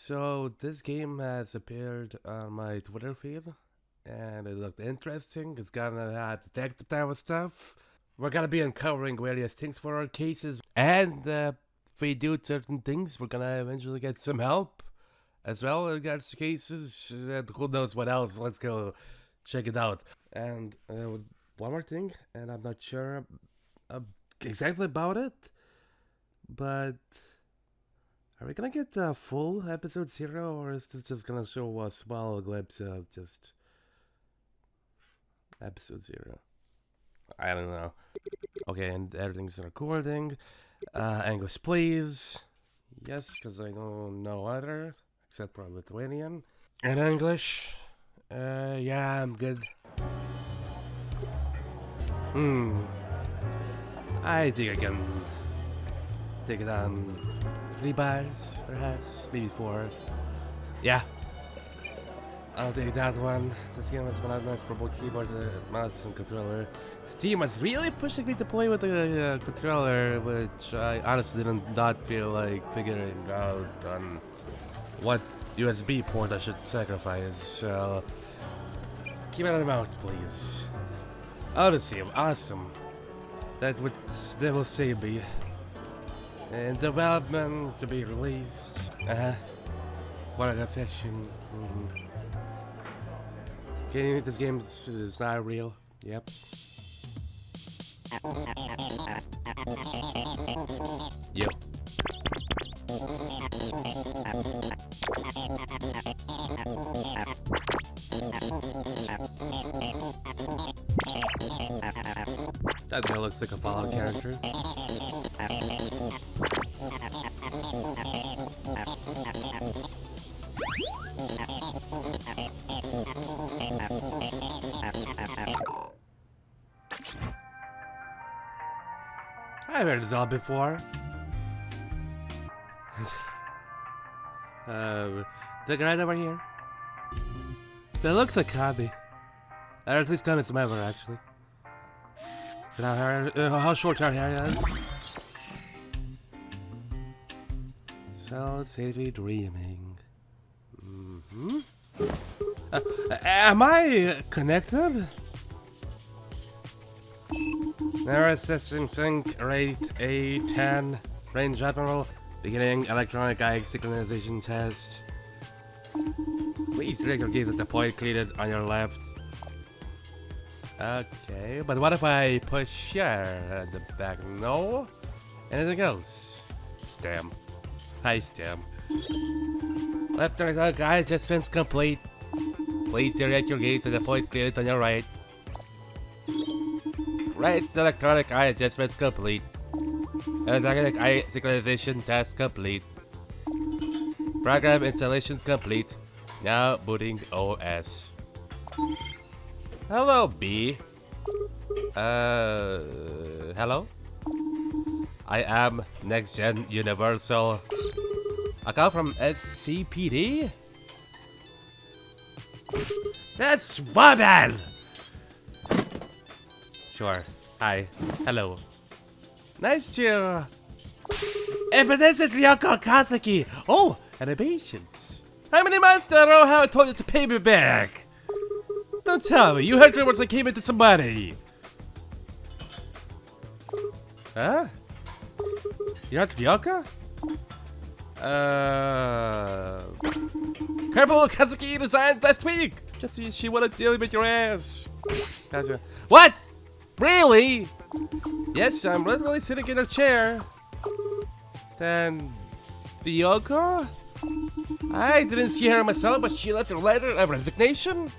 So this game has appeared on my Twitter feed, and it looked interesting. It's gonna have detective type of stuff. We're gonna be uncovering various things for our cases, and if we do certain things, we're gonna eventually get some help as well in regards to cases. And who knows what else? Let's go check it out. And one more thing, and I'm not sure exactly about it, but are we gonna get the full episode 0, or is this just gonna show a small glimpse of just episode 0? I don't know. Okay, and everything's recording. English, please. Yes, because I don't know other, except for Lithuanian. And English. Yeah, I'm good. I think I can take it on 3 bars, perhaps, maybe 4. Yeah, I'll take that one. This game has been optimized for both keyboard, mouse, and controller. Steam was really pushing me to play with the controller, which I honestly did not feel like figuring out on what USB port I should sacrifice. So, keep it on the mouse, please. Odyssey, awesome. That will save me. In development to be released. What a fiction. Okay, this game is not real. Yep. Yep. That guy looks like a Fallout character. I've heard this all before. The guy over here. That looks like Kabi. Or at least kind of some ever, actually. How short our hair is. So safely dreaming. Am I connected? Error assessing sync rate A10. Range admiral. Beginning electronic eye synchronization test. Please direct your gaze at the point created on your left. Okay, but what if I push here at the back? No? Anything else? Stem. Hi, Stem. Left electronic eye adjustments complete. Please direct your gaze at the point created on your right. Right electronic eye adjustments complete. Electronic eye synchronization test complete. Program installation complete. Now booting OS. Hello, B. Hello? I am Next Gen Universal. I come from SCPD? That's woman! Sure. Hi. Hello. Nice to... If it isn't Ryoko Kazaki! Oh, animations. How many months in a row have I told you to pay me back? Don't tell me, you heard rumors I came into some money. Huh? You're not Ryoko? Careful, Kazuki resigned last week! Just so she wanted to deal with your ass. Gotcha. What? Really? Yes, I'm literally sitting in her chair. Then... Ryoko? I didn't see her myself, but she left a letter of resignation.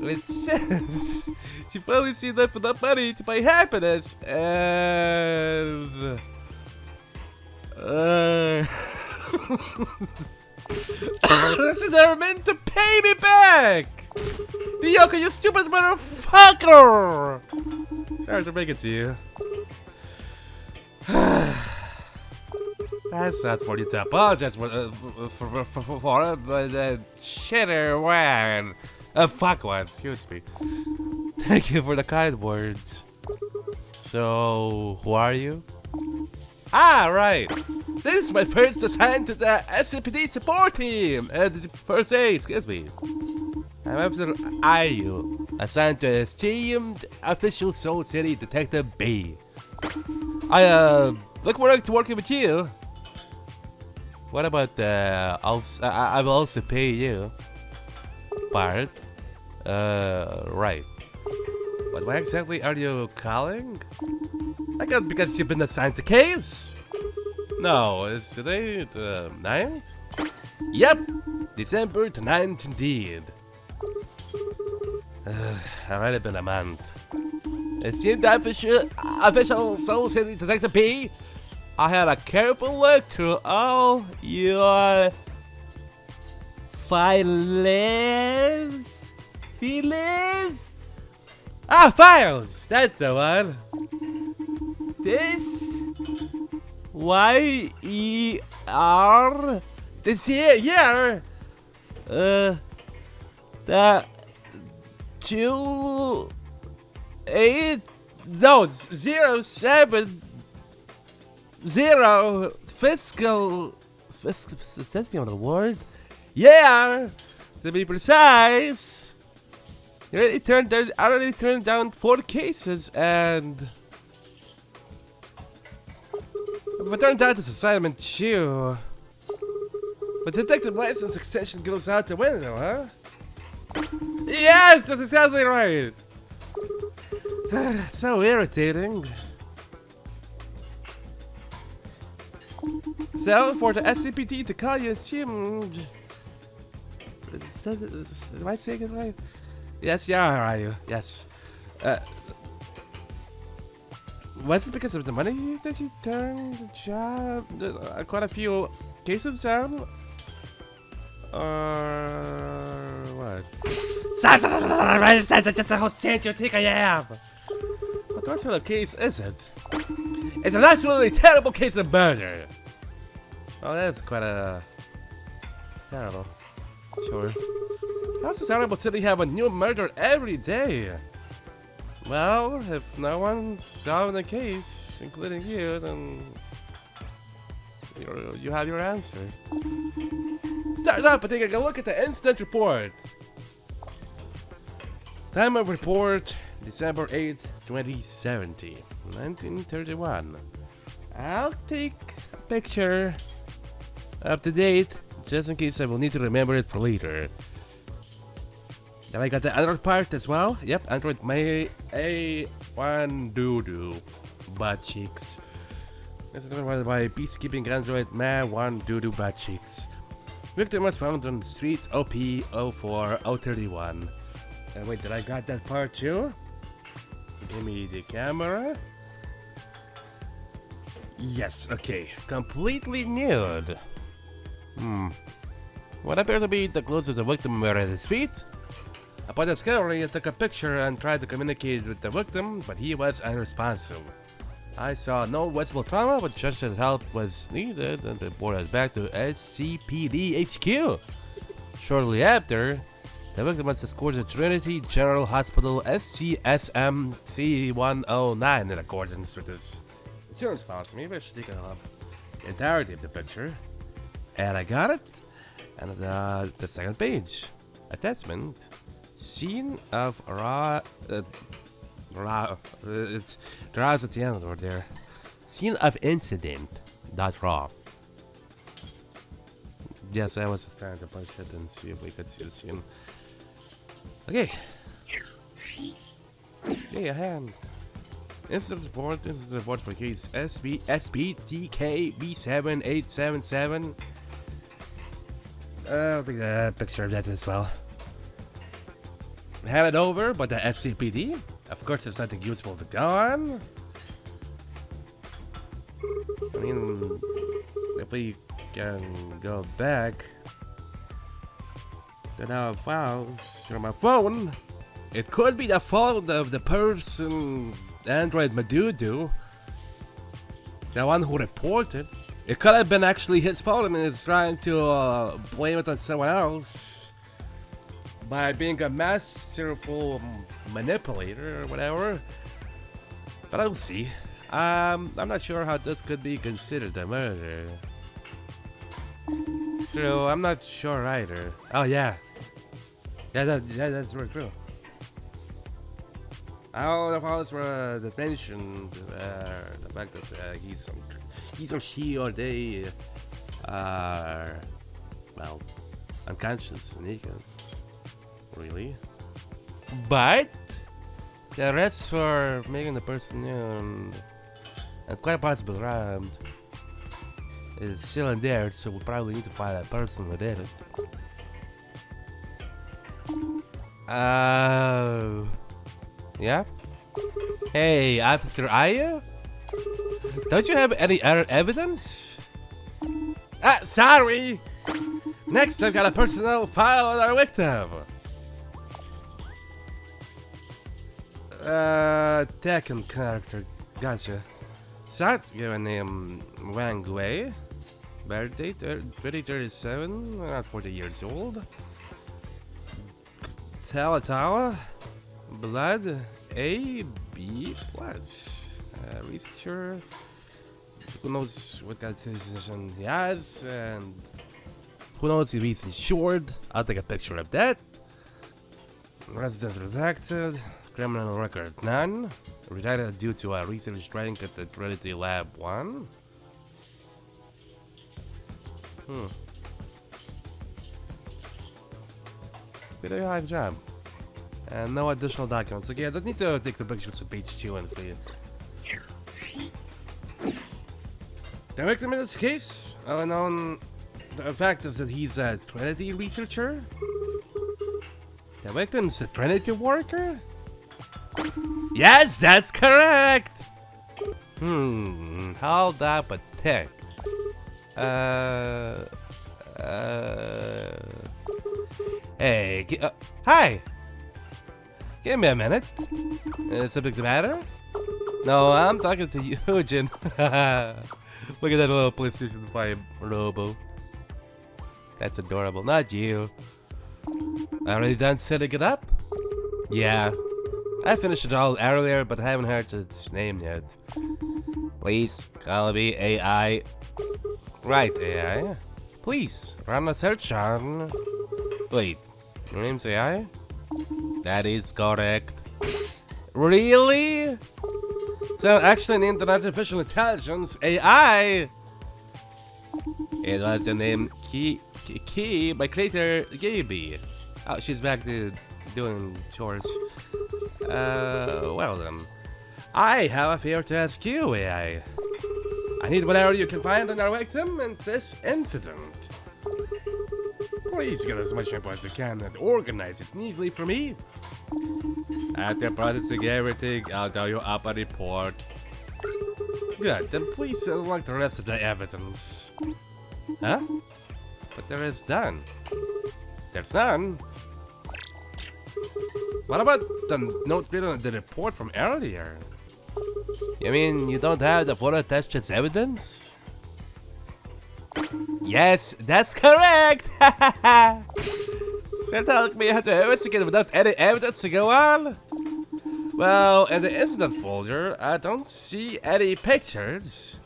It says she finally seen enough money to buy happiness, and she's never meant to pay me back. Ryoko, you stupid motherfucker! Sorry to make it to you. That's not for you to apologize for it, but shitter one. Fuck one, excuse me. Thank you for the kind words. So, who are you? Ah, right. This is my first assignment to the SCPD support team. The first aid, excuse me. I'm Officer Ayu, assigned to esteemed official Soul City Detective B. I look forward to working with you. What about I will also pay you. Part. Right. But why exactly are you calling? I guess because you've been assigned to case. No, is today the 9th? Yep, December the 9th indeed. Already been a month. Esteemed official Soul City Detective B, I had a careful look through all your files. Files! That's the one. This Y-E-R. This year. The 070 fiscal. Is that the other word? Yeah, to be precise. I already turned down 4 cases, and if I turned down this assignment too, but detective license extension goes out the window, huh? Yes, that's exactly right. So irritating. So for the SCPT to call you assumed. Am I saying it right? Yes, yeah, are you? Yes. Was it because of the money that you turned the job? Quite a few cases down? Or what? That's just a host change you think I am. But what sort of case is it? It's an absolutely terrible case of murder. Oh, that's quite a terrible. Sure. How's this terrible city have a new murder every day? Well, if no one's solving the case, including you, then you have your answer. Start up by taking a look at the incident report. Time of report, December 8th, 2070, 1931. I'll take a picture of the date, just in case I will need to remember it for later. Then I got the Android part as well. Yep, Android May A1 Doodoo butt cheeks. This is another by peacekeeping Android Man 1 Doodoo butt cheeks. Victim was found on the street OP 04031. Wait, did I got that part too? Give me the camera. Yes, okay. Completely nude. What appeared to be the clothes of the victim were at his feet. Upon discovery, I took a picture and tried to communicate with the victim, but he was unresponsive. I saw no visible trauma, but judged that help was needed and reported back to SCPD HQ. Shortly after, the victim was escorted to Trinity General Hospital SCSM C109 in accordance with his insurance policy. Maybe I should take the entirety of the picture. And I got it. And the second page. Attachment. Scene of it's raws at the end over there. Scene of incident. .raw. Yes, I was trying to punch it and see if we could see the scene. Okay. Okay, a hand. Incident report for case SPTK B7877. I'll take a picture of that as well. Handed over by the SCPD. Of course, there's nothing useful to go on. I mean, if we can go back to our files from my phone, it could be the fault of the person, Android Madudu, the one who reported. It could have been actually his fault and he's trying to blame it on someone else by being a masterful manipulator or whatever. But I'll see. I'm not sure how this could be considered a murder. True, I'm not sure either. Oh yeah. Yeah, that's very true. All the files were mentioned, the fact that he's or she or they are, well, unconscious, naked. Really? But the rest for making the person and quite possibly robbed is still in there, so we'll probably need to find that person who did it. Yeah? Hey, Officer Aya? Don't you have any other evidence? Ah, sorry! Next, I've got a personnel file on our victim. Tekken character, gotcha. Start, your name Wang Wei. Birth date 2037, not 40 years old. Tala. Blood A, B plus. Researcher. Who knows what kind of citizenship he has, and who knows if he's insured. I'll take a picture of that. Residence redacted. Criminal record none. Retired due to a research rank at the Trinity Lab 1. Pretty high job. And no additional documents. Okay, I don't need to take the pictures of page 2 and 3. The victim in this case, known the fact is that he's a Trinity researcher. The victim's a Trinity worker? Yes, that's correct! Hold up a tick. Hey, hi! Give me a minute. Something's the matter? No, I'm talking to you, Jin. Look at that little PlayStation 5 robo. That's adorable. Not you. Already done setting it up? Yeah. I finished it all earlier, but I haven't heard its name yet. Please, call me AI. Right, AI. Please, run a search on... Wait, your name's AI? That is correct. Really? So actually named an artificial intelligence AI. It was the name Key by creator Gaby. Oh, she's back to doing chores. Well then. I have a favor to ask you, AI. I need whatever you can find on our victim in this incident. Please get as much info as you can and organize it neatly for me. After processing everything, I'll draw you up a report. Good, then please select the rest of the evidence. Huh? But there is none. There's none? What about the note written on the report from earlier? You mean you don't have the photo attached as evidence? Yes, that's correct! So telling me how to investigate without any evidence to go on? Well, in the incident folder, I don't see any pictures.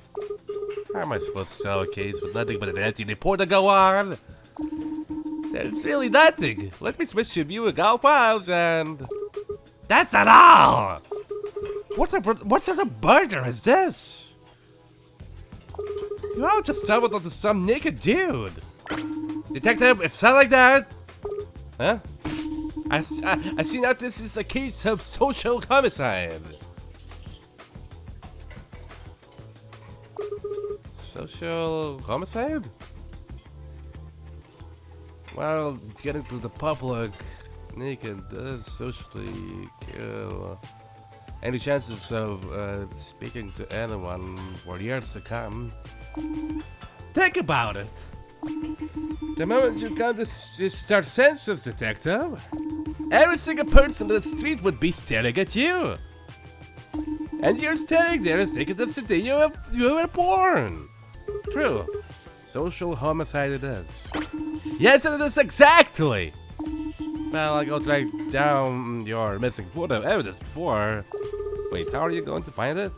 How am I supposed to tell a case with nothing but an empty report to go on? There's really nothing. Let me switch to viewing all files and... That's not all! What sort of burger is this? You all just stumbled onto some naked dude. Detective, it's not like that. Huh? I see now this is a case of social homicide. Social homicide? Well, getting to the public naked does socially kill any chances of speaking to anyone for years to come. Think about it. The moment you come to start senses, detective, every single person on the street would be staring at you. And you're standing there and thinking that's the day you were born. True. Social homicide it is. Yes, it is exactly. Well, I go track down your missing photo evidence before. Wait, how are you going to find it?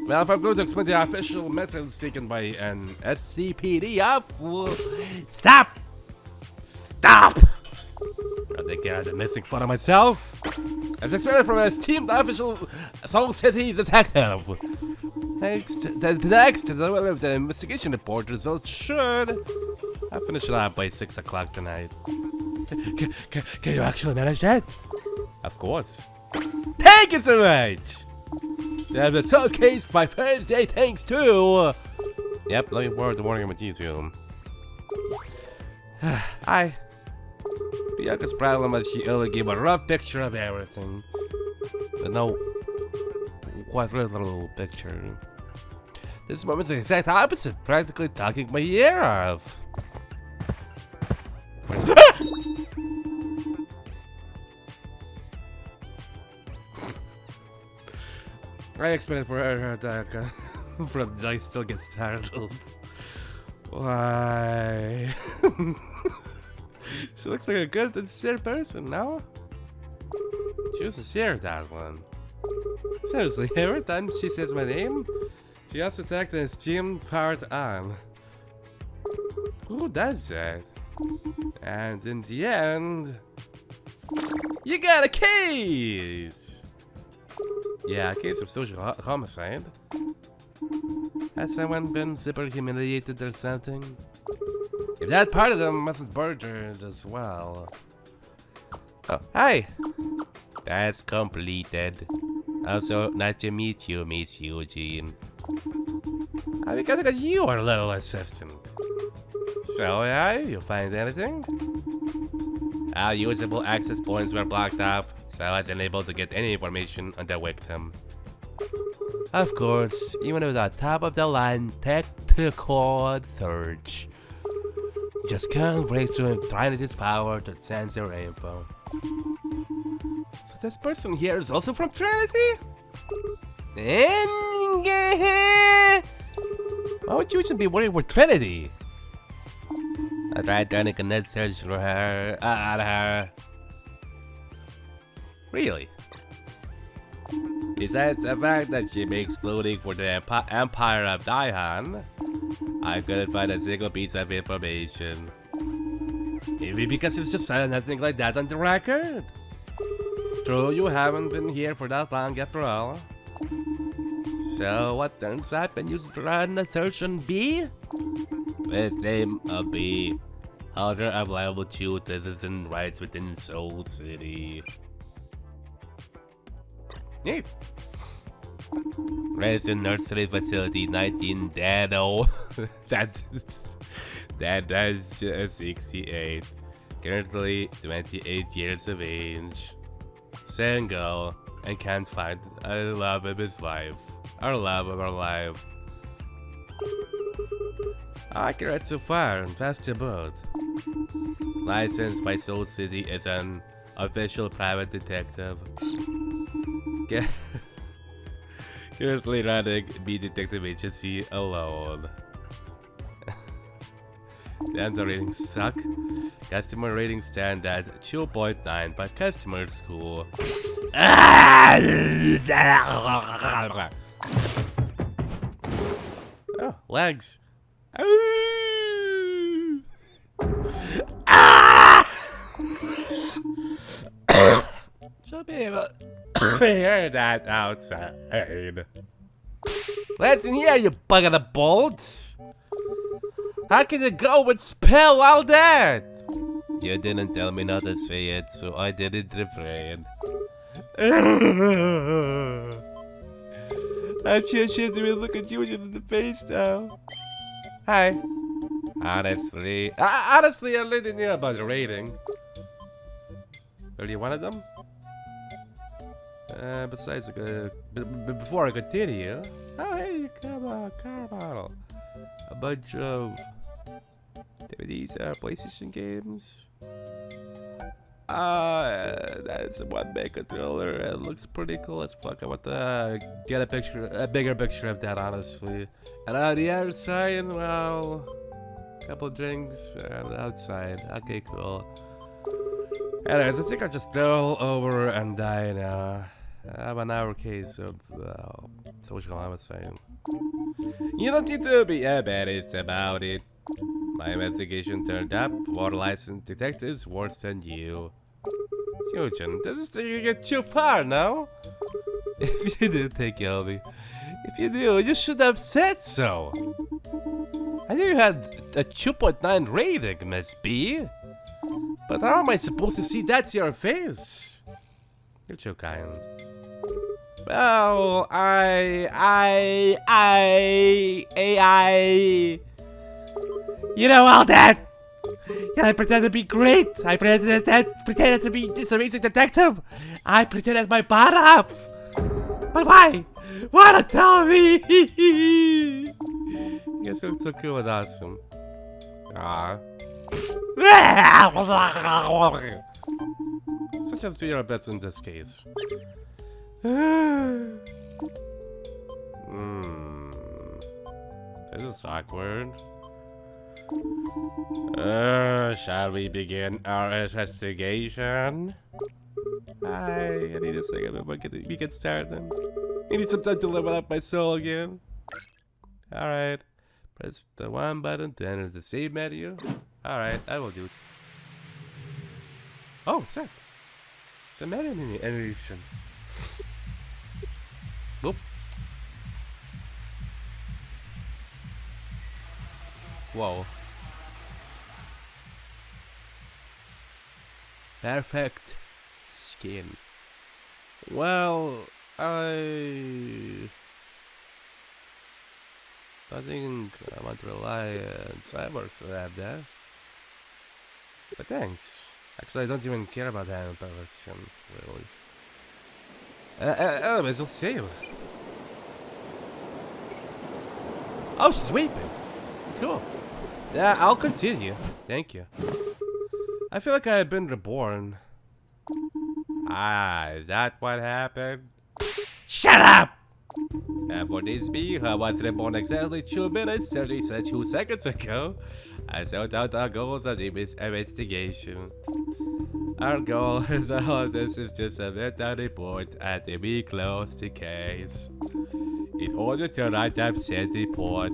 Well, if I'm going to explain the official methods taken by an SCPD, stop! Stop! I think I'm missing fun of myself. As explained from an esteemed official Soul City detective. Thanks to the investigation report results should I finish it up by 6 o'clock tonight. Can you actually manage that? Of course. Thank you so much! They have the solved case by Thursday thanks to... Yep, looking forward to working with you soon. Hi. Bianca's problem is she only gave a rough picture of everything. But no quite literal picture. This moment's the exact opposite, practically talking my ear off. I expected for her to I still get startled. Why? She looks like a good and sincere person, no? She was sincere, that one. Seriously, every time she says my name, she has to attack the gym part on. Who does that? And in the end, you got a case! Yeah, a case of social homicide. Has someone been super humiliated or something? If that part of them wasn't murdered as well. Oh, hi! That's completed. Also, nice to meet you, Miss Eugene. I got you, our little assistant. So, yeah, you find anything? Our usable access points were blocked off, so I was unable to get any information on the victim. Of course, even with a top-of-the-line technical search, you just can't break through Trinity's power to censor info. So this person here is also from Trinity? Why would you even be worried with Trinity? I tried trying to connect search for her, out of her. Really? Besides the fact that she makes clothing for the Empire of Daihan, I couldn't find a single piece of information. Maybe because it's just nothing like that on the record. True, you haven't been here for that long after all. So what turns up and used to run a search on B? First name of B, holder of level 2 citizen rights within Soul City. Neat. Raised in nursery facility 19 Dano. That's 68. Currently 28 years of age. Single and can't find a love of his life. Or love of her life. Accurate so far and fast to both. Licensed by Soul City as an official private detective. Currently running B Detective Agency alone. Damn, the ratings suck. Customer ratings stand at 2.9 by customer score. Oh, legs. Should be able to hear that outside. Listen here, you bug of the bolts. How can you go and spell all that? You didn't tell me not to say it, so I didn't refrain. I'm too ashamed to be looking you in the face now. Hi. Honestly, I really knew about the rating. Are you one of them? Besides, before I continue, oh hey, come on, car model. A bunch of DVDs, PlayStation games. That's one big controller. It looks pretty cool as fuck. I want to get a bigger picture of that, honestly. And on the other side, well, a couple of drinks and outside. Okay, cool. Anyways, I think I'll just go over and die now. I have an hour case of social homicide. You don't need to be embarrassed about it. My investigation turned up 4 licensed detectives worse than you. Eugene, this is you get too far now. If you didn't take Elby, if you do, you should have said so. I knew you had a 2.9 rating, Miss B. But how am I supposed to see that to your face? You're too kind. Well, you know all that. Yeah, I pretended to be great. I pretended to be this amazing detective. I pretended my butt up. But why? Why not tell me? Guess I'm so cool and awesome. Ah. Such as do your best in this case. This is awkward. Shall we begin our investigation? I need a second before we get started. I need some time to level up my soul again. Alright. Press the 1 button to enter the save menu. Alright, I will do it. Oh, sick. It's a menu animation. Whoop. Whoa. Perfect skin. Well, I think I want to rely on cyber to have that. But thanks. Actually, I don't even care about that in person, really. Anyways, I'll see you. Oh, she's weeping. Cool. Yeah, I'll continue. Thank you. I feel like I have been reborn. Ah, is that what happened? Shut up! For this be, I was reborn exactly 2 minutes 32 seconds ago. I sought out our goals of the investigation. Our goal is all of this is just a meta report and we close the case. In order to write up said report,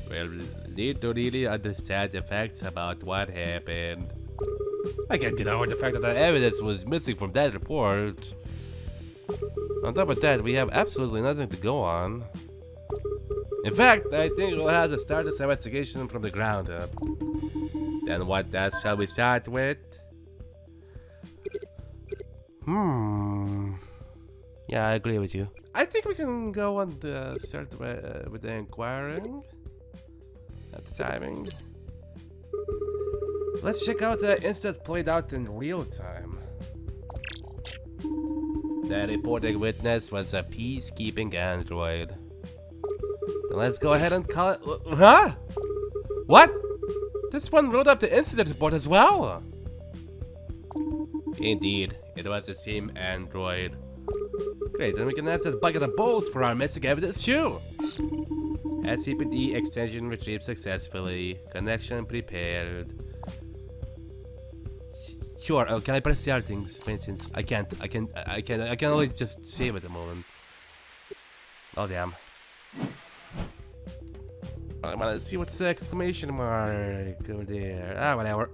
we'll need to really understand the facts about what happened. I can't deny the fact that the evidence was missing from that report. On top of that, we have absolutely nothing to go on. In fact, I think we'll have to start this investigation from the ground up. Then what task shall we start with? Yeah, I agree with you. I think we can go on the start with the inquiring. At the timing. Let's check out the incident played out in real time. The reporting witness was a peacekeeping android. Then let's go ahead and call it. Huh? What? This one wrote up the incident report as well. Indeed, it was the same android. Great, then we can ask that bucket of balls for our missing evidence too. SCPD extension retrieved successfully. Connection prepared. Sure, can I press the other things, for instance? I can't. I can only just save at the moment. Oh damn. I wanna see what's the exclamation mark over there. Ah, whatever.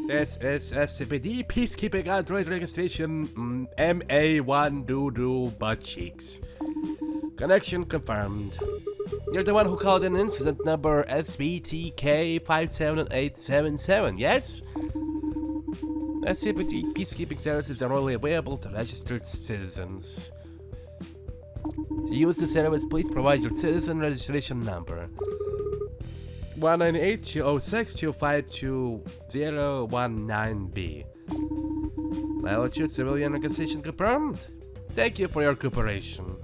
This is SCPD Peacekeeping Android Registration MA1 Doodoo Butt Cheeks. Connection confirmed. You're the one who called in incident number SBTK 57877, yes? SCPD peacekeeping services are only available to registered citizens. To use the service, please provide your citizen registration number. 198-206-252-019B. Level 2 civilian registration confirmed. Thank you for your cooperation.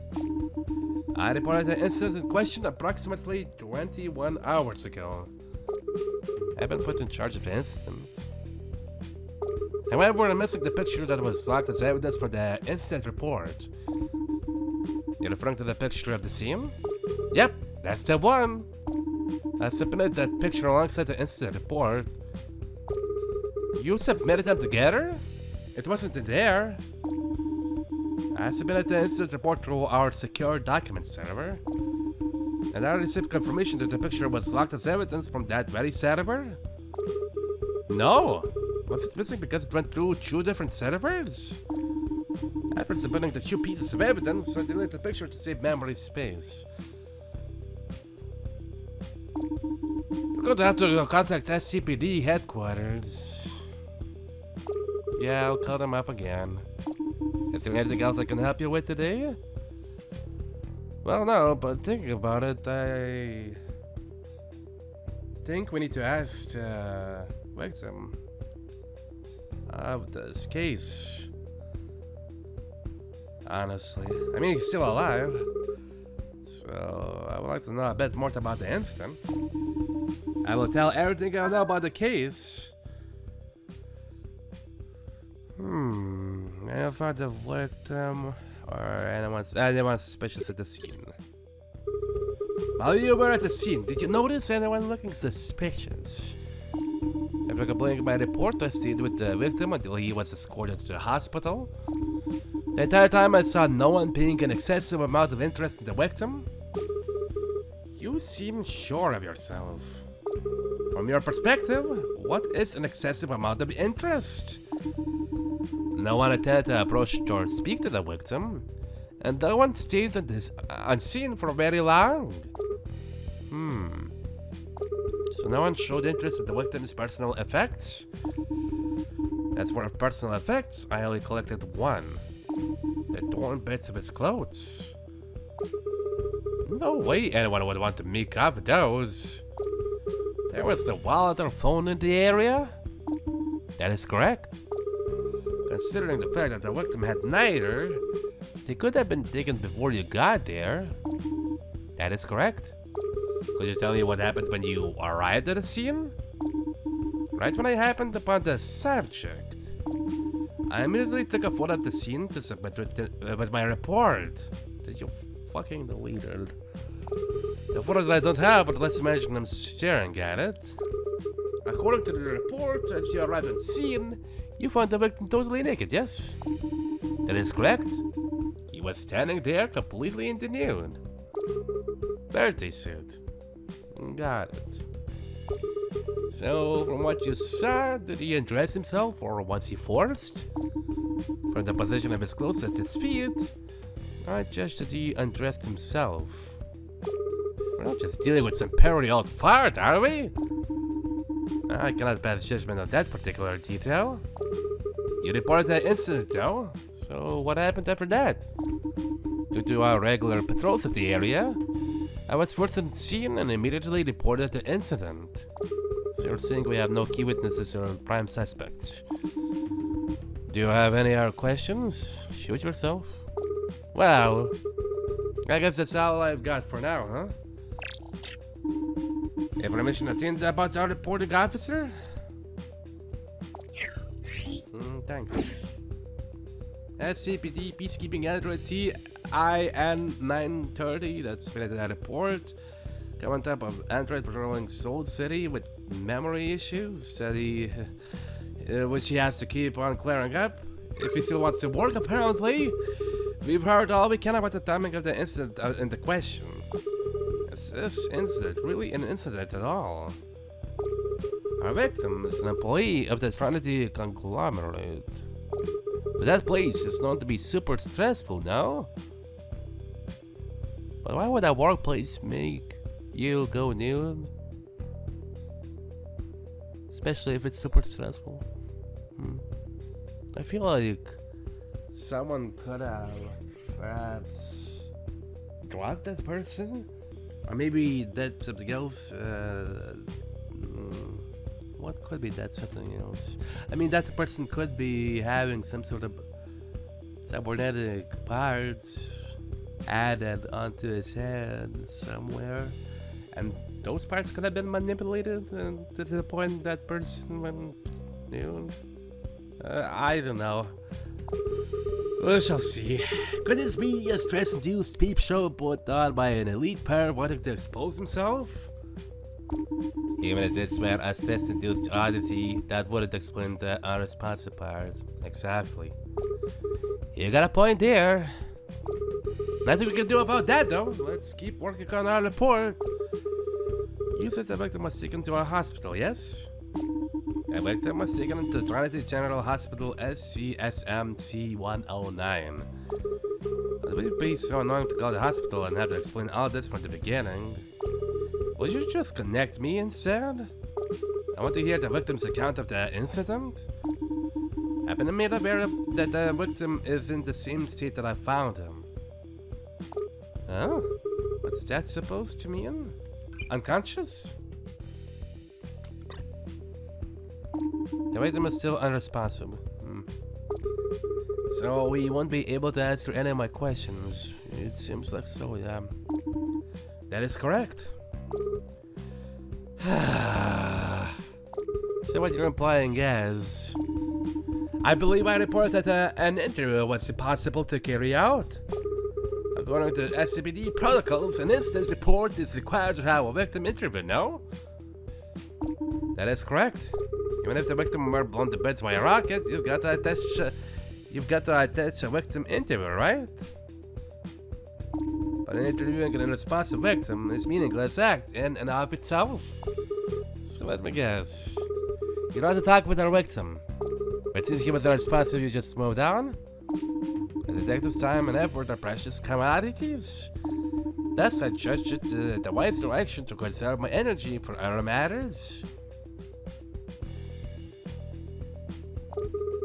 I reported the incident in question approximately 21 hours ago. I've been put in charge of the incident. However, I'm missing the picture that was logged as evidence for the incident report. You're referring to the picture of the scene? Yep, that's the one. I submitted that picture alongside the incident report. You submitted them together? It wasn't in there. I submitted the incident report through our secure document server. And I received confirmation that the picture was locked as evidence from that very server? No! Was it missing because it went through 2 different servers? After submitting the 2 pieces of evidence, I deleted the picture to save memory space. You're going to have to contact SCPD headquarters. Yeah, I'll call them up again. Is there anything else I can help you with today? Well, no, but thinking about it, I think we need to ask the victim of this case. Honestly, I mean, he's still alive, so I would like to know a bit more about the incident. I will tell everything I know about the case. If I the victim or anyone suspicious at the scene. While you were at the scene, did you notice anyone looking suspicious? After completing my report, I stayed with the victim until he was escorted to the hospital. The entire time I saw no one paying an excessive amount of interest in the victim. You seem sure of yourself. From your perspective, what is an excessive amount of interest? No one attempted to approach or speak to the victim, and no one stayed unseen for very long. So no one showed interest in the victim's personal effects? As for personal effects, I only collected 1. The torn bits of his clothes. No way anyone would want to make up those. There was a wallet or phone in the area? That is correct. Considering the fact that the victim had neither, they could have been taken before you got there. That is correct. Could you tell me what happened when you arrived at the scene? Right when I happened upon the subject, I immediately took a photo of the scene to submit with my report. Did you fucking delete it? The photo that I don't have, but let's imagine I'm staring at it. According to the report, as you arrived at the scene, you found the victim totally naked, yes? That is correct. He was standing there completely in the nude. Birthday suit. Got it. So, from what you saw, did he undress himself or was he forced? From the position of his clothes at his feet, I judged that he undressed himself. We're not just dealing with some parody old fart, are we? I cannot pass judgment on that particular detail. You reported that incident though, so what happened after that? Due to our regular patrols of the area, I was first on scene and immediately reported the incident. So you're saying we have no key witnesses or prime suspects. Do you have any other questions? Shoot yourself. Well, I guess that's all I've got for now, huh? Information obtained about our reporting officer? Thanks. SCPD Peacekeeping Android TIN 930, that's related to that report. Come on top of Android patrolling Soul City with memory issues that which he has to keep on clearing up. If he still wants to work, apparently. We've heard all we can about the timing of the incident in the question. Is this incident really an incident at all? Our victim is an employee of the Trinity conglomerate. But that place is known to be super stressful, no? But why would a workplace make you go nude? Especially if it's super stressful. I feel like someone could have perhaps drugged that person? Or maybe that's something else. What could be that something else? I mean, that person could be having some sort of cybernetic parts added onto his head somewhere. And those parts could have been manipulated to the point that person went nude. I don't know. We shall see. Could this be a stress-induced peep show put on by an elite pair wanting to expose himself? Even if this were a stress-induced oddity, that wouldn't explain the unresponsive part. Exactly. You got a point there. Nothing we can do about that, though. Let's keep working on our report. You said the victim was taken to a hospital, yes? The victim was taken to Trinity General Hospital SCSMC 109. It would be so annoying to call the hospital and have to explain all this from the beginning. Would you just connect me instead? I want to hear the victim's account of the incident. I've been made aware that the victim is in the same state that I found him. Oh? What's that supposed to mean? Unconscious? The victim is still unresponsive. So we won't be able to answer any of my questions. It seems like so, yeah. That is correct. So what you're implying is... I believe I reported that an interview was impossible to carry out. According to SCPD protocols, an incident report is required to have a victim interviewed, no? That is correct. Even if the victim were blown to bits by a rocket, you've got to attach a victim interview, right? But interviewing an unresponsive victim is a meaningless act in and of itself. So let me guess. You don't have to talk with our victim. But since he was unresponsive, you just moved on? The detective's time and effort are precious commodities. Thus, I judged it the wise direction to conserve my energy for other matters.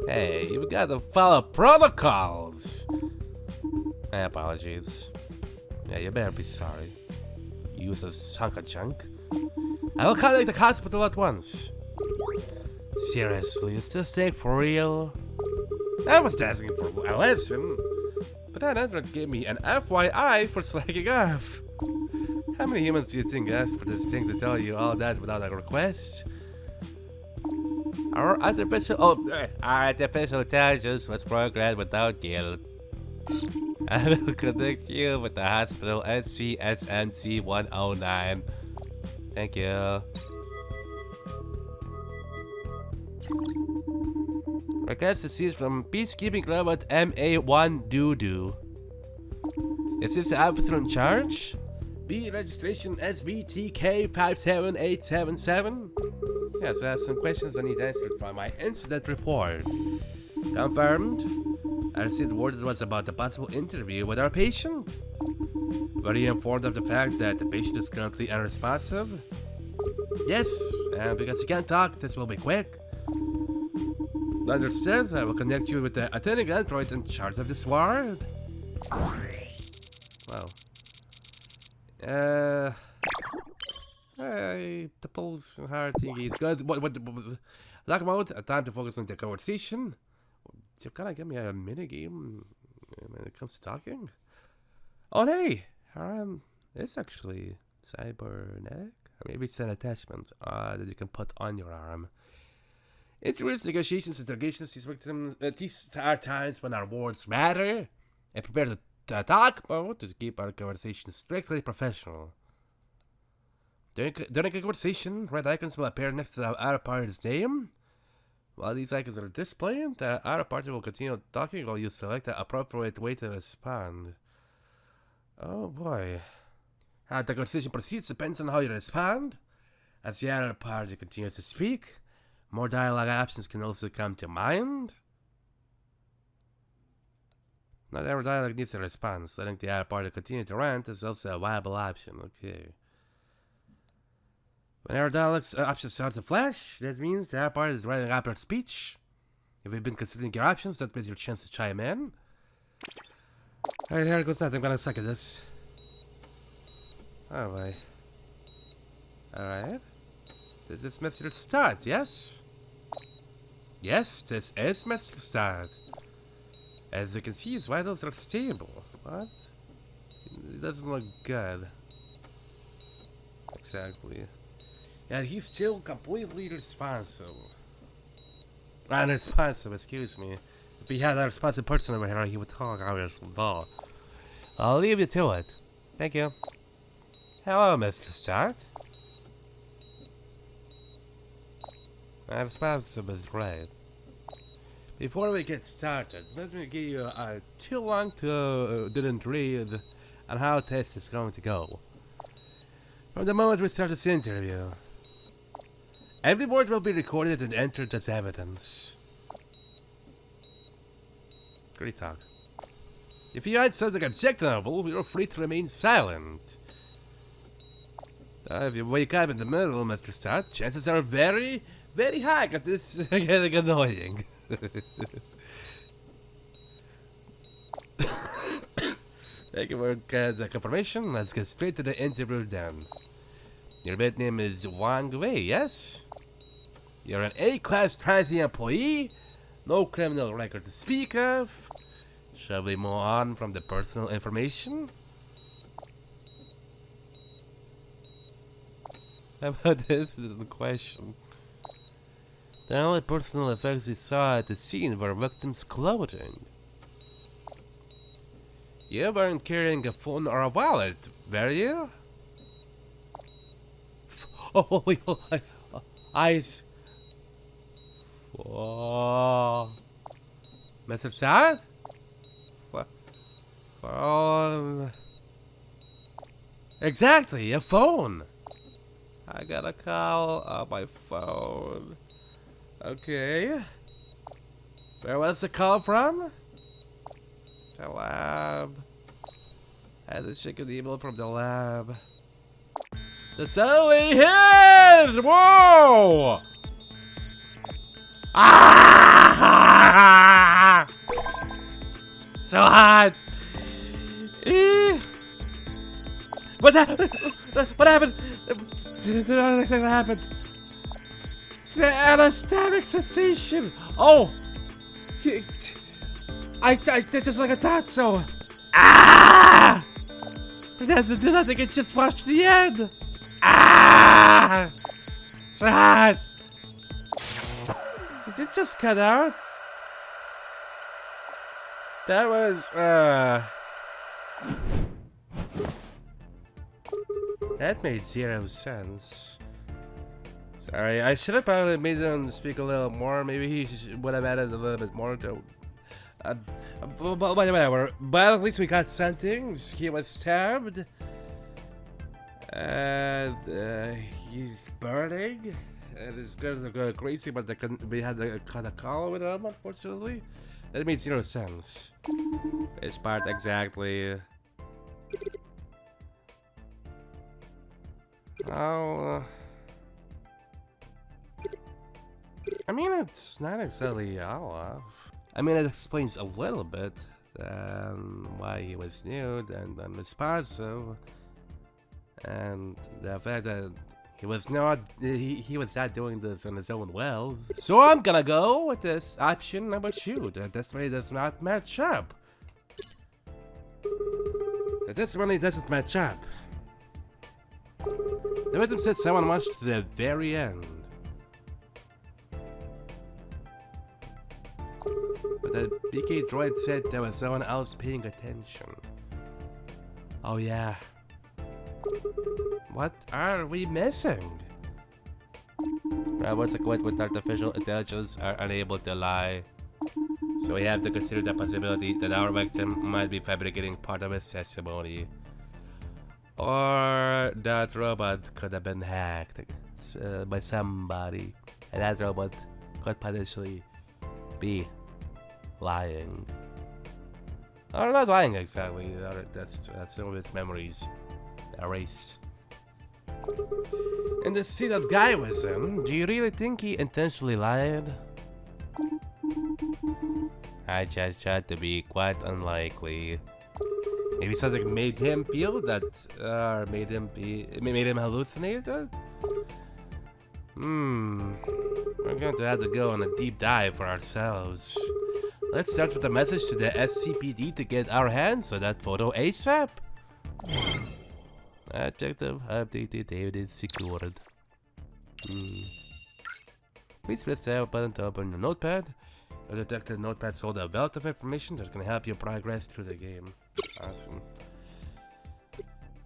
Hey, you've got to follow protocols! My apologies. Yeah, you better be sorry. You useless chunk of junk. I will contact the hospital at once. Seriously, is this thing for real? I was asking for a lesson, but that entrant gave me an FYI for slacking off. How many humans do you think asked for this thing to tell you all that without a request? Our artificial intelligence was programmed without guilt. I will connect you with the hospital SCSMC 109. Thank you. Request received from Peacekeeping Robot MA1 Doodoo. Is this the officer in charge? B registration SBTK 57877. Yes, I have some questions I need answered from my incident report. Confirmed. I received word it was about a possible interview with our patient. Were you informed of the fact that the patient is currently unresponsive? Yes, and because you can't talk, this will be quick. Understood, I will connect you with the attending android in charge of this ward. Wow. The pulse and heart thingy is good. What lock mode, time to focus on the conversation. You're gonna give me a mini game when it comes to talking? Oh hey, it's actually cybernetic. Or maybe it's an attachment that you can put on your arm. Interviews, negotiations, interrogations, these are times when our words matter. And prepare to talk mode to keep our conversation strictly professional. During a conversation, red icons will appear next to the other party's name. While these icons are displayed, the other party will continue talking while you select the appropriate way to respond. Oh boy. How the conversation proceeds depends on how you respond. As the other party continues to speak, more dialogue options can also come to mind. Not every dialogue needs a response. Letting the other party continue to rant is also a viable option. Okay. Whenever dialogue option starts to flash, that means the other party is writing up their speech. If you've been considering your options, that means your chance to chime in. Alright, here goes that. I'm gonna suck at this. Alright. Alright. This is Mr. Start, yes? Yes, this is Mr. Start. As you can see, his vitals are stable. What? It doesn't look good. Exactly. Yeah, he's still completely responsible. Unresponsive, excuse me. If he had a responsive person over here, he would talk out his ball. I'll leave you to it. Thank you. Hello, Mr. Start. I suppose it was right. Before we get started, let me give you a too long to didn't read on how test is going to go. From the moment we start this interview, every word will be recorded and entered as evidence. Great talk. If you find something objectionable, you're free to remain silent. If you wake up in the middle, Mr. Stott, chances are very, very high that this is getting annoying. Thank you for the confirmation. Let's get straight to the interview then. Your bed name is Wang Wei, yes? You're an A-class transient employee? No criminal record to speak of? Shall we move on from the personal information? How about this is the question. The only personal effects we saw at the scene were victims' clothing. You weren't carrying a phone or a wallet, were you? Oh, eyes. Oh. Mr. Sad? What? Exactly, a phone. I got a call on my phone. Okay. Where was the call from? The lab. I had to check an email from the lab. That's all we had! Whoa! Ah! So hot! What happened? What happened? What happened? The anesthetic cessation! Oh! I did just like I thought so! Ah! Did nothing, it just washed the end! Ah! Sad! Did it just cut out? That was, that made 0 sense. Sorry, I should have probably made him speak a little more. Maybe he would have added a little bit more to... whatever. But at least we got something. He was stabbed. And he's burning. And his guns are going crazy, but we had to cut a call with him, unfortunately. That made 0 sense. This part exactly. Oh. I mean, it's not exactly all off. I mean, it explains a little bit why he was nude and unresponsive, and the fact that he was not doing this on his own will. So I'm gonna go with this option number 2. That this really does not match up. That this really doesn't match up. The victim said someone watched to the very end. But the BK droid said there was someone else paying attention. Oh yeah. What are we missing? Robots equipped with artificial intelligence are unable to lie. So we have to consider the possibility that our victim might be fabricating part of his testimony. Or that robot could have been hacked by somebody. And that robot could potentially be lying. Or not lying exactly. That's some of his memories erased. And to see that guy was him, do you really think he intentionally lied? I just tried to be quite unlikely. Maybe something made him feel that, or made him hallucinate that? We're going to have to go on a deep dive for ourselves. Let's start with a message to the SCPD to get our hands on that photo ASAP. Objective updated, David is secured. Please press the button to open your notepad. The detected notepad sold a wealth of information that's going to help you progress through the game. Awesome.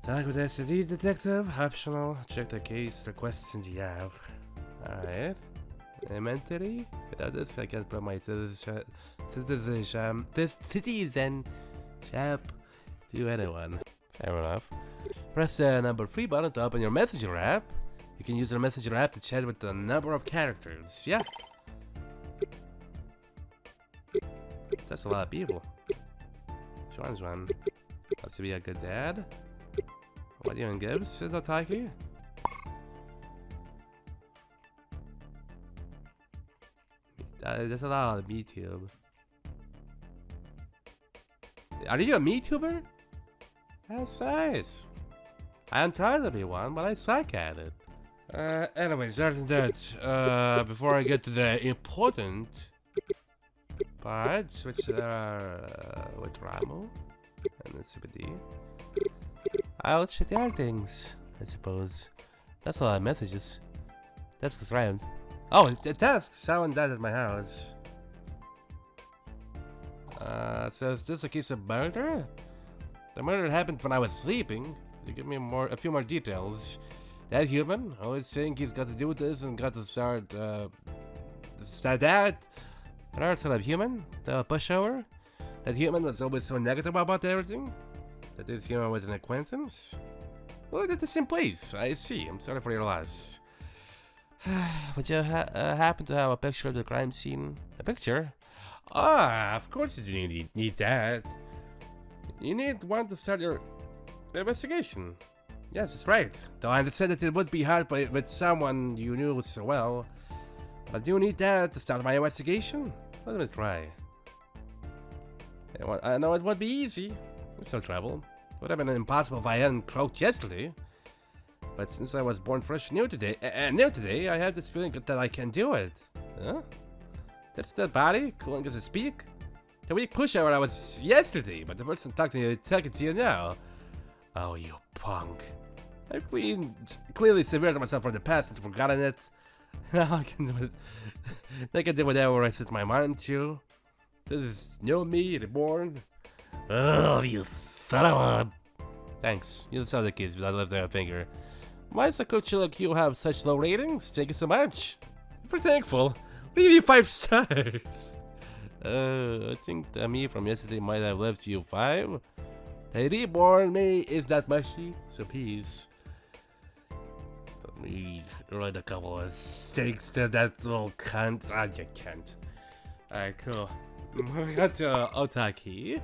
Talk with SCD detective, optional. Check the case, the questions you have. Alright. Elementary? Without this, I can't put my citizenship to anyone. Fair enough. Press the number 3 button to open your messenger app. You can use the messenger app to chat with a number of characters. Yeah. That's a lot of people. Which one's one? Wants to be a good dad? What even gives, says Otaki? There's a lot of MeTube. Are you a MeTuber? That's nice. I am trying to be one, but I suck at it. Anyways, other than that, before I get to the important parts, which are with Ramu and the CBD, I'll check the other things, I suppose. That's a lot of messages. That's just rhymed. Oh, it's a task. Someone died at my house. So is this a case of murder? The murder happened when I was sleeping. Could you give me a few more details? That human always saying he's got to do with this and got to start, that? Another sort of human? The pushover? That human was always so negative about everything? That this human was an acquaintance? Well, that's the same place. I see. I'm sorry for your loss. Would you happen to have a picture of the crime scene? A picture? Ah, of course you need that. You need one to start your investigation. Yes, that's right. Though I understand that it would be hard with someone you knew so well. But do you need that to start my investigation? Let me try. I know it would be easy. It's no trouble. It would have been impossible if I hadn't croaked yesterday. But since I was born fresh new today, I have this feeling that I can do it. Huh? That's the body, cooling as I speak. The weak pushover I was yesterday, but the person talking to you now. Oh, you punk. I've clearly severed myself from the past and forgotten it. Now I can do whatever I set my mind to. This is new me, reborn. Oh, you son of a... Thanks. You saw the kids, but I left there a finger. Why does a coach like you have such low ratings? Thank you so much. I'm pretty thankful. Leave you 5 stars. I think the me from yesterday might have left you 5. The reborn me is that mushy, so please. Let me write a couple of stakes to that little cunt. Ah, you can't. Alright, cool. Moving on to Otaki.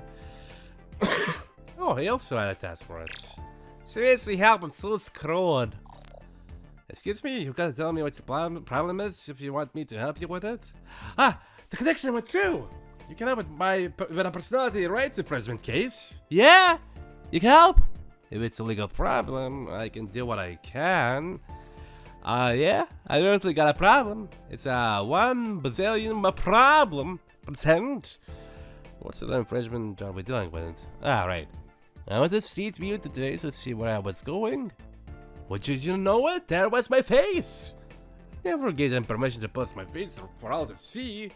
Oh, he also had a task for us. Seriously, help, I'm so screwed. Excuse me, you gotta tell me what the problem is if you want me to help you with it. Ah, the connection went through. You can help with a personality rights infringement case. Yeah, you can help. If it's a legal problem, I can do what I can. Yeah, I really got a problem. It's a 1 bazillion problem. Pretend. What sort of infringement are we dealing with? Ah, right. I went to Street View today to see where I was going. Would you know it? There was my face! Never gave them permission to post my face for all to see.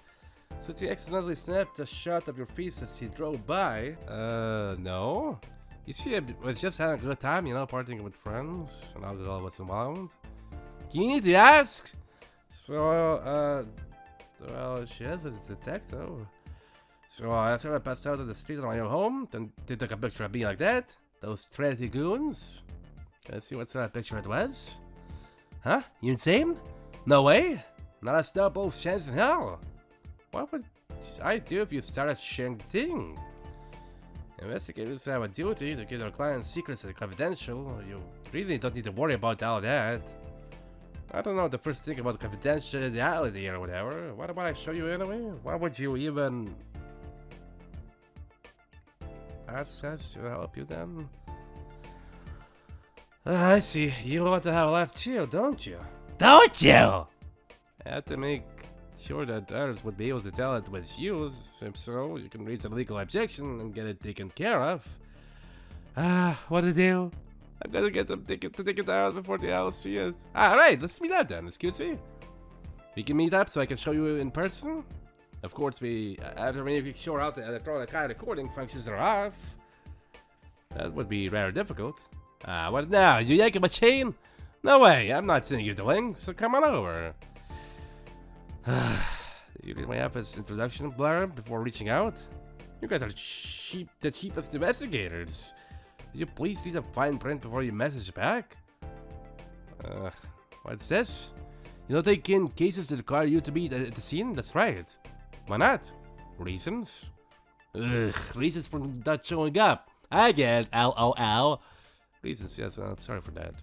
So she accidentally snapped a shot of your face as she drove by. No. You see, I was just having a good time, you know, partying with friends, and alcohol was involved. You need to ask! So, well, she is a detective. So after I passed out of the street on my way home, then they took a picture of me like that. Those threaty goons. Let's see what sort of picture it was. Huh? You insane? No way? Not a stable chance in hell. What would I do if you started sharing the thing? Investigators have a duty to keep their clients' secrets confidential. You really don't need to worry about all that. I don't know the first thing about confidentiality or whatever. What about I show you anyway? Why would you even ask us to help you then? I see. You want to have a laugh too, don't you? Don't you? I have to make sure that others would be able to tell it was you. If so, you can raise a legal objection and get it taken care of. What to do? I've got to get them to take it out before the hours see it. Alright, let's meet up then, excuse me. We can meet up so I can show you in person. Of course, we have to make sure how the electronic recording functions are off. That would be rather difficult. What now? You yanking my chain? No way, I'm not seeing you doing, so come on over. You read my office introduction blurb before reaching out? You guys are the cheapest investigators. Could you please read the fine print before you message back? What's this? You don't take in cases that require you to be at the scene? That's right. Why not? Reasons? Reasons for not showing up. I get LOL. Reasons, yes, I'm sorry for that.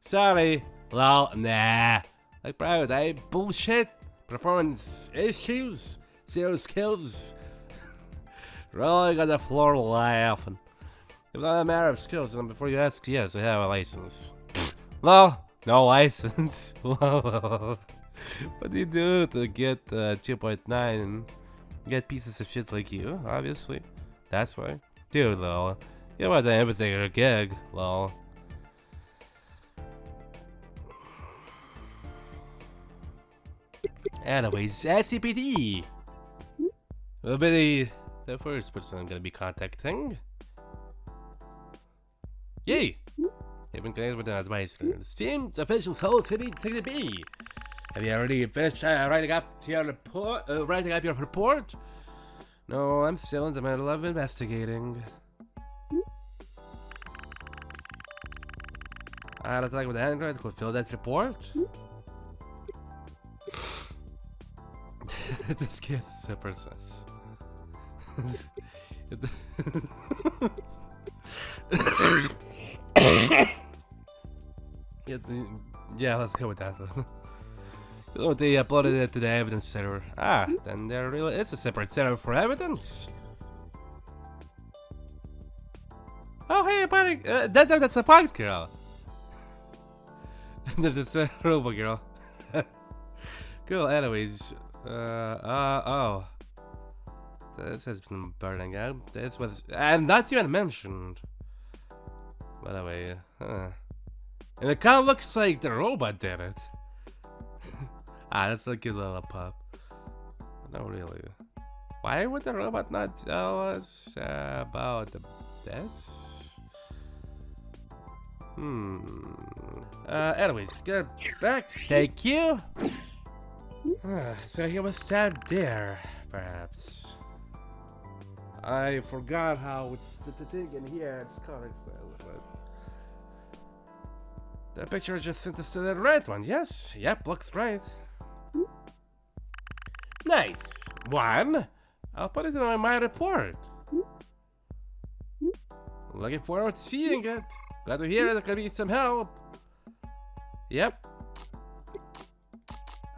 Sorry. Lol, nah. Like private eye bullshit. Performance issues. Zero skills. Rolling on the floor laughing. If not a matter of skills, then before you ask, yes, I have a license. Lol, no license. What do you do to get 2.9? Get pieces of shit like you, obviously. That's why. Dude, lol. You want to emphasize your gig, lol. Anyways, SCPD. Will be the first person I'm gonna be contacting. Yay! You've been connected with an advisor. The team's official Soul City B. Have you already finished writing up your report? No, I'm still in the middle of investigating. I'll talk with Android to fill that report. This case is a process. Yeah, let's go with that. They uploaded it to the evidence server. Ah, then there really is a separate server for evidence. Oh, hey, buddy, that's a Pogs girl. And there's a Robo girl. Cool. Anyways, oh, this has been burning out. This was, and not even mentioned. By the way, and it kind of looks like the robot did it. Ah, that's a cute little pup. No, really. Why would the robot not tell us about this? Anyways, get back. Thank you. So he was stabbed there, perhaps. I forgot how it's the thing in here. It's colored, but the picture just sent us to the right one. Yes, yep, looks right. Nice one. I'll put it in my report. Looking forward to seeing it. Glad to hear there could be some help. Yep.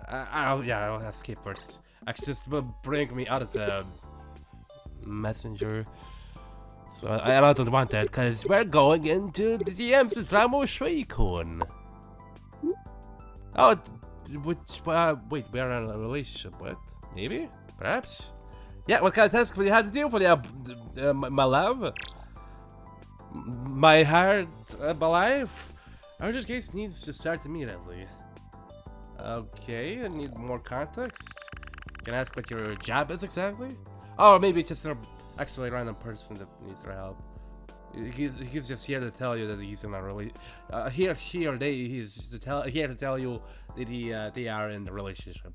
I'll escape first. Actually, just bring me out of the messenger. So I don't want that, because we're going into the DM's with Pochui. Oh, which, wait, we're in a relationship with? Maybe? Perhaps? Yeah, what kind of task would you have to do for the, my love? My heart, my life? Our case needs to start immediately. Okay, I need more context. Can I ask what your job is exactly? Oh, maybe it's just actually a random person that needs our help. He's just here to tell you that he's in a relationship. Here to tell you that they are in the relationship.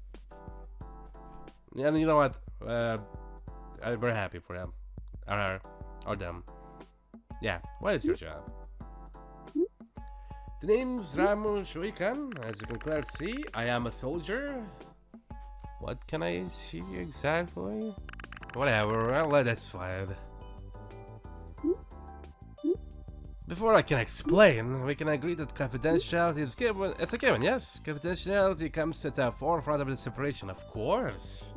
And you know what? We're happy for them, or her, or them. Yeah. What is your job? The name's Ramu Shuikan. As you can clearly see, I am a soldier. What can I see exactly? Whatever, I'll let that slide. Before I can explain, we can agree that confidentiality is given. It's a given, yes. Confidentiality comes at the forefront of the separation, of course.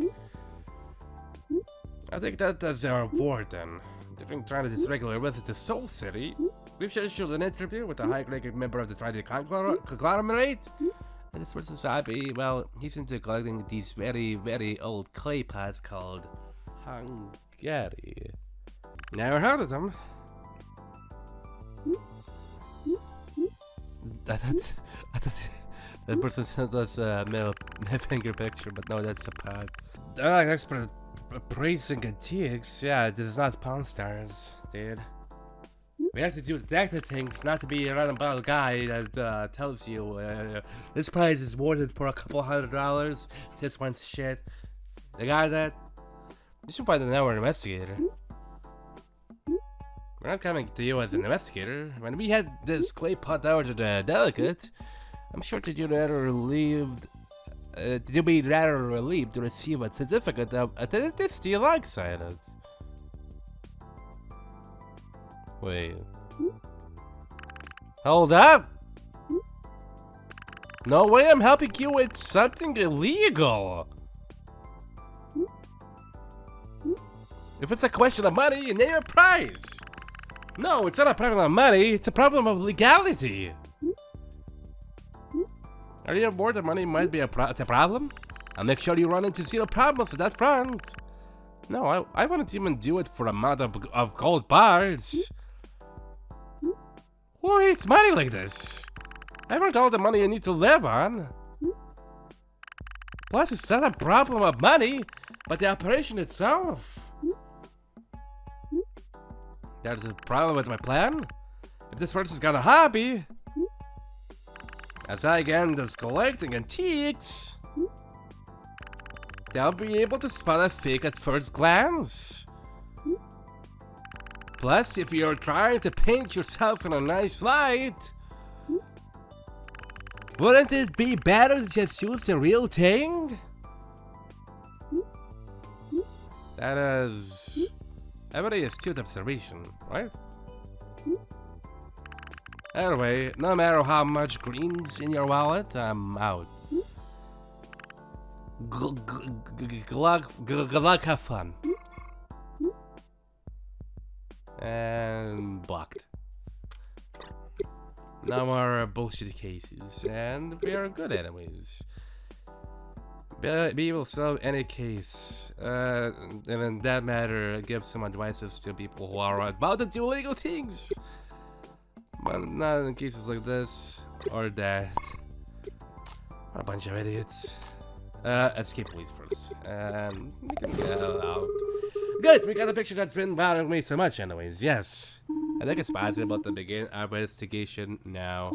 I think that as our reward then. During trying this regular visit to Soul City, we've scheduled an interview with a high-ranking member of the Trident conglomerate. And this person's hobby, well, he's into collecting these very, very old clay pots called Hungary. Never heard of them. That person sent us a middle finger picture, but no, that's a pot. They're like expert at appraising antiques. Yeah, this is not Pawn Stars, dude. We have to do detective things, not to be a random guy that tells you this price is more than for a couple $100. This one's shit. The guy that you should find an hour investigator. We're not coming to you as an investigator. When we had this clay pot over to the delegate, I'm sure that you'd rather relieved. You'd be rather relieved to receive a certificate of authenticity alongside it. Wait. Hold up! No way I'm helping you with something illegal! If it's a question of money, you name a price! No, it's not a problem of money, it's a problem of legality! Are you on board that money might be a problem? I'll make sure you run into zero problems at that front! No, I wouldn't even do it for a amount of gold bars! Who hates money like this? I want all the money you need to live on. Plus, it's not a problem of money, but the operation itself. There's a problem with my plan? If this person's got a hobby, as I again does collecting antiques, they'll be able to spot a fake at first glance. Plus, if you're trying to paint yourself in a nice light, wouldn't it be better to just use the real thing? That is a very astute observation, right? Anyway, no matter how much green's in your wallet, I'm out. Good luck, have fun. And blocked. No more bullshit cases, and we are good anyways. We will solve any case, and in that matter, give some advices to people who are about to do illegal things. But not in cases like this, or that. What a bunch of idiots. Escape police first, and we can get out. Good, we got a picture that's been bothering me so much anyways, yes. I think it's possible to begin our investigation now.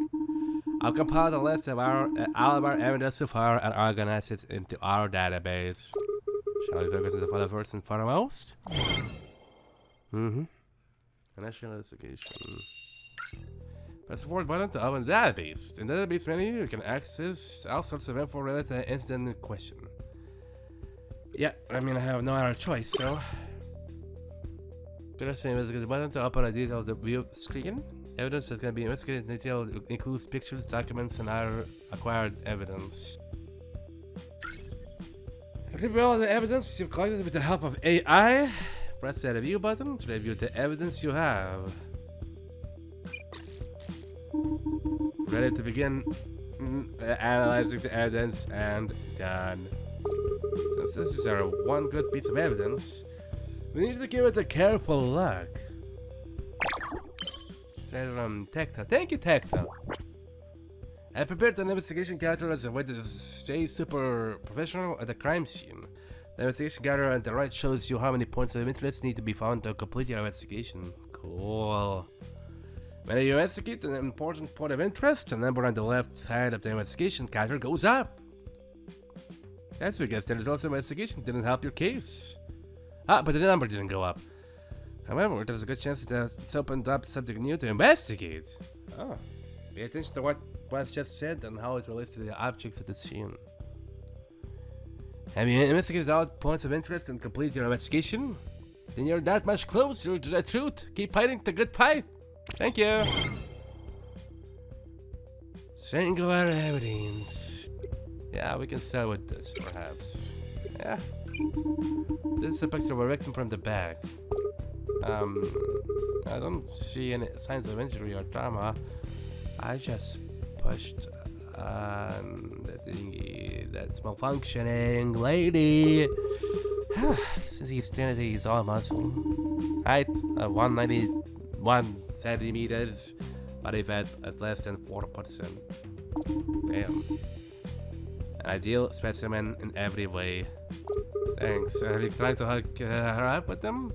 I'll compile the list of all of our evidence so far and organize it into our database. Shall we focus on the first and foremost? Initial investigation. Press the forward button to open the database. In the database menu, you can access all sorts of info related to the incident in question. Yeah, I mean, I have no other choice, so... Press the investigate button to open a detailed view screen. Evidence that can be investigated in detail includes pictures, documents, and other acquired evidence. Review all the evidence you've collected with the help of AI. Press the review button to review the evidence you have. Ready to begin analyzing the evidence and done. Since this is our one good piece of evidence, we need to give it a careful look. Tecta. Thank you, Tecta. I prepared an investigation character as a way to stay super professional at the crime scene. The investigation character on the right shows you how many points of interest need to be found to complete your investigation. Cool. When you investigate an important point of interest, the number on the left side of the investigation counter goes up. That's because the results of investigation didn't help your case. But the number didn't go up. However, there's a good chance that it's opened up something new to investigate. Pay attention to what was just said and how it relates to the objects at the scene. Have you investigated all points of interest and completed your investigation? Then you're that much closer to the truth. Keep fighting the good fight. Thank you. Singular evidence. Yeah, we can start with this, perhaps. Yeah. This is a picture of a victim from the back. I don't see any signs of injury or trauma. I just pushed the thingy that's malfunctioning, lady. Since he's Trinity, he's all muscle. Height 191 centimeters, body fat at less than 4%. Damn. An ideal specimen in every way. Thanks. Are you trying to hook her up with them?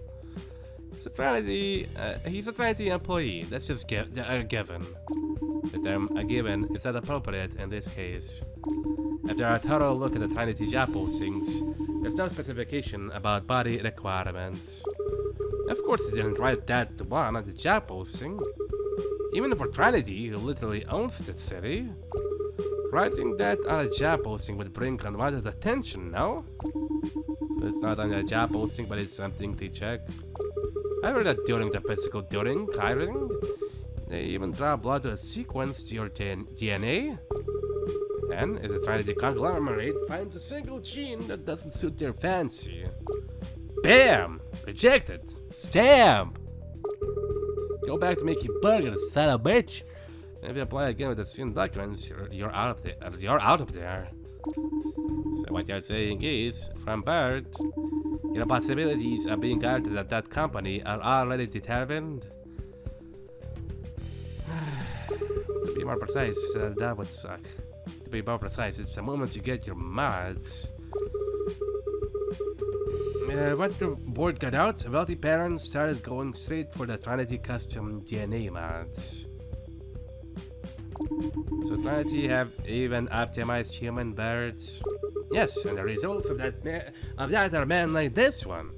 He's a Trinity employee. That's just a given. The term "a given" is not appropriate in this case. After a thorough look at the Trinity job postings, there's no specification about body requirements. Of course, he didn't write that one on the job posting. Even for Trinity, who literally owns the city, writing that on a job posting would bring unwanted attention, no? So it's not on a job posting, but it's something to check. I heard that during the physical hiring, they even draw blood to sequence your DNA. Then, if the Trinity conglomerate finds a single gene that doesn't suit their fancy, bam! Rejected! Stamp! Go back to making burgers, son of a bitch! And if you apply again with the same documents, you're out of there. So what you're saying is, from birth, your possibilities of being hired at that company are already determined? To be more precise, that would suck. To be more precise, it's the moment you get your mods. Once the board got out, wealthy parents started going straight for the Trinity custom DNA mods. So Trinity have even optimized human birds. Yes, and the results of that are men like this one.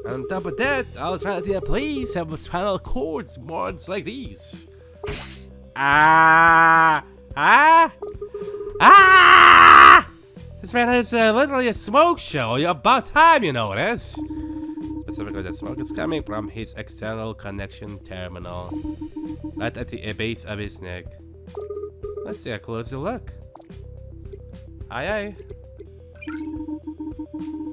On top of that, all Trinity employees have spinal cords mods like these. This man is literally a smoke show. About time you know this. Specifically, the smoke is coming from his external connection terminal, right at the base of his neck. Let's take a closer look. Aye.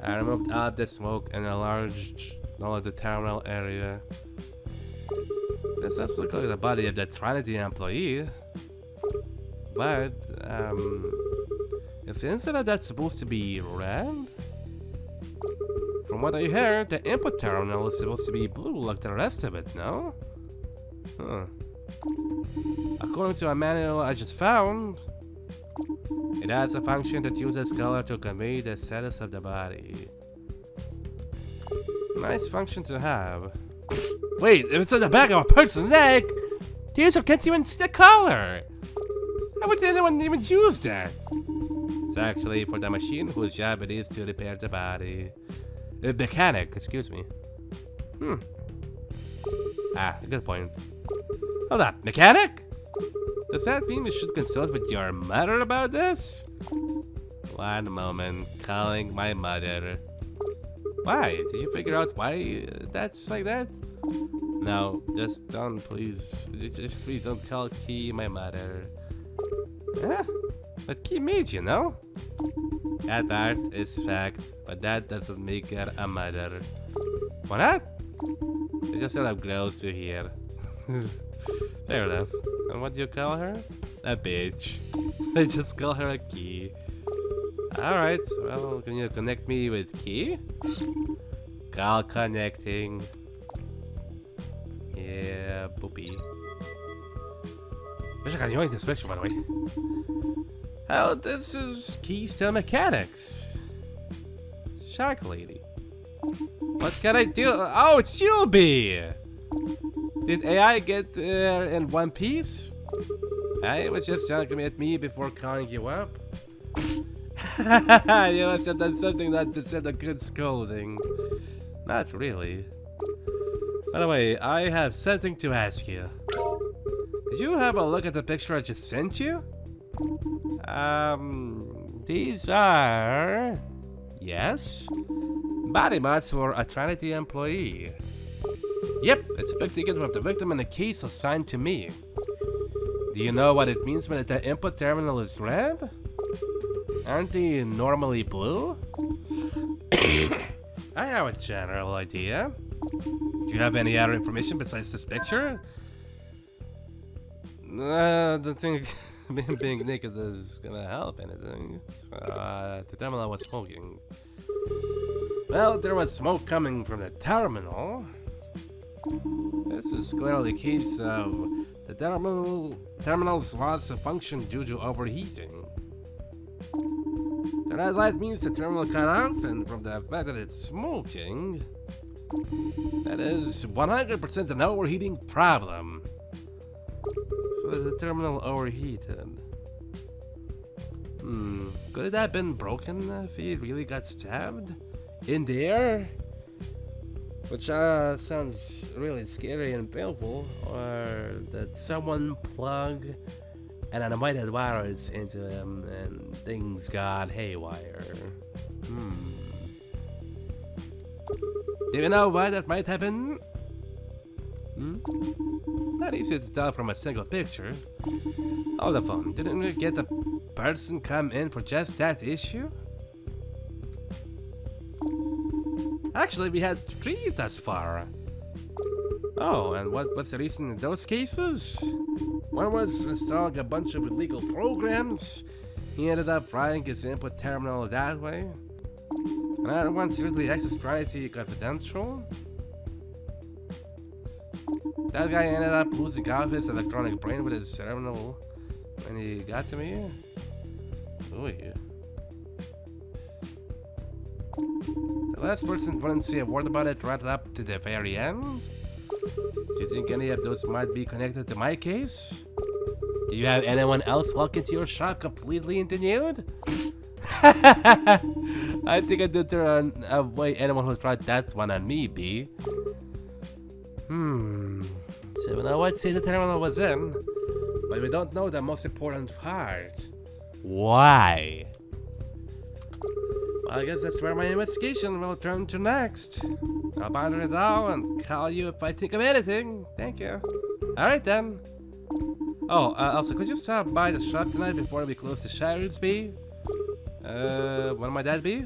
I removed all the smoke and enlarged all of the terminal area. This does look like the body of the Trinity employee. But, is the inside of that supposed to be red? From what I heard, the input terminal is supposed to be blue like the rest of it, no? Huh. According to a manual I just found, it has a function that uses color to convey the status of the body. Nice function to have. Wait, if it's on the back of a person's neck, the user can't even see the color! How would anyone even use that? It's actually for the machine whose job it is to repair the body. Mechanic, excuse me. Good point. Hold up, mechanic? Does that mean we should consult with your mother about this? One moment, calling my mother. Why? Did you figure out why that's like that? No, just don't, please. Just please don't call Key my mother. But Key made you, no? That part is fact, but that doesn't make her a mother. Why not? It's just sort of gross to hear. Fair enough. And what do you call her? A bitch. I just call her a Key. Alright, well, can you connect me with Key? Call connecting. Yeah, boopy. Wish I got enjoying this picture, by the way. Hell, this is Keys to Mechanics. Shark Lady. What can I do? Oh, it's you, B! Did AI get there in one piece? I was just talking at me before calling you up. You must have done something that deserved a good scolding. Not really. By the way, I have something to ask you. Did you have a look at the picture I just sent you? These are... Yes? Body mods for a Trinity employee. Yep, it's a big ticket with the victim and the case assigned to me. Do you know what it means when the input terminal is red? Aren't they normally blue? I have a general idea. Do you have any other information besides this picture? Don't think being naked is gonna help anything. The terminal was smoking. Well, there was smoke coming from the terminal. This is clearly a case of the terminal's loss of function due to overheating. The red light means the terminal cut off, and from the fact that it's smoking, That is 100% an overheating problem. So is the terminal overheated? Could it have been broken if he really got stabbed? In there? Which sounds really scary and painful. Or that someone plugged an animated virus into him and things got haywire. Do you know why that might happen? Not easy to tell from a single picture. Hold the phone. Didn't we get a person come in for just that issue? Actually, we had 3 thus far. Oh, and what's the reason in those cases? One was installing a bunch of illegal programs. He ended up writing his input terminal that way. Another one seriously access gravity confidential. That guy ended up losing out his electronic brain with his terminal when he got to me. Oh yeah. The last person wouldn't say a word about it right up to the very end. Do you think any of those might be connected to my case? Do you have anyone else walk into your shop completely into nude? I think I did turn away anyone who tried that one on me, B. So we know what state the terminal was in, but we don't know the most important part. Why? Well, I guess that's where my investigation will turn to next. I'll ponder it all and call you if I think of anything. Thank you. Alright then. Oh, also, could you stop by the shop tonight before we close the showers, B? When might that be?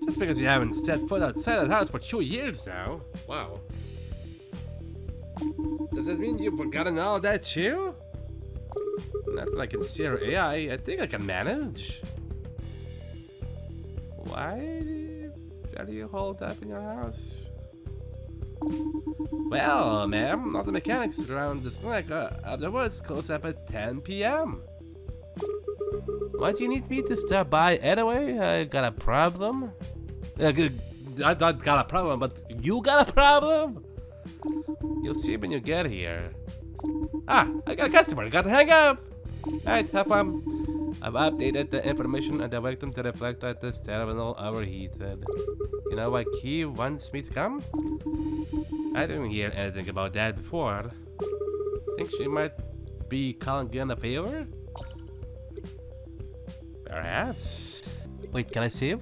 Just because you haven't stepped foot outside the house for 2 years now. Wow. Does that mean you've forgotten all that too? Not like I can steer AI. I think I can manage. Why are you holed up in your house? Well, ma'am, all the mechanics around this neck of the woods close up at 10 p.m. Why do you need me to stop by anyway? I got a problem? I don't got a problem, but you got a problem? You'll see when you get here. Ah, I got a customer. Got to hang up. Alright, have fun. I've updated the information on the victim to reflect that this terminal overheated. You know why Key wants me to come? I didn't hear anything about that before. Think she might be calling in a favor? Perhaps. Wait, can I save?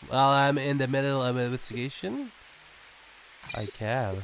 While I'm in the middle of an investigation? I can.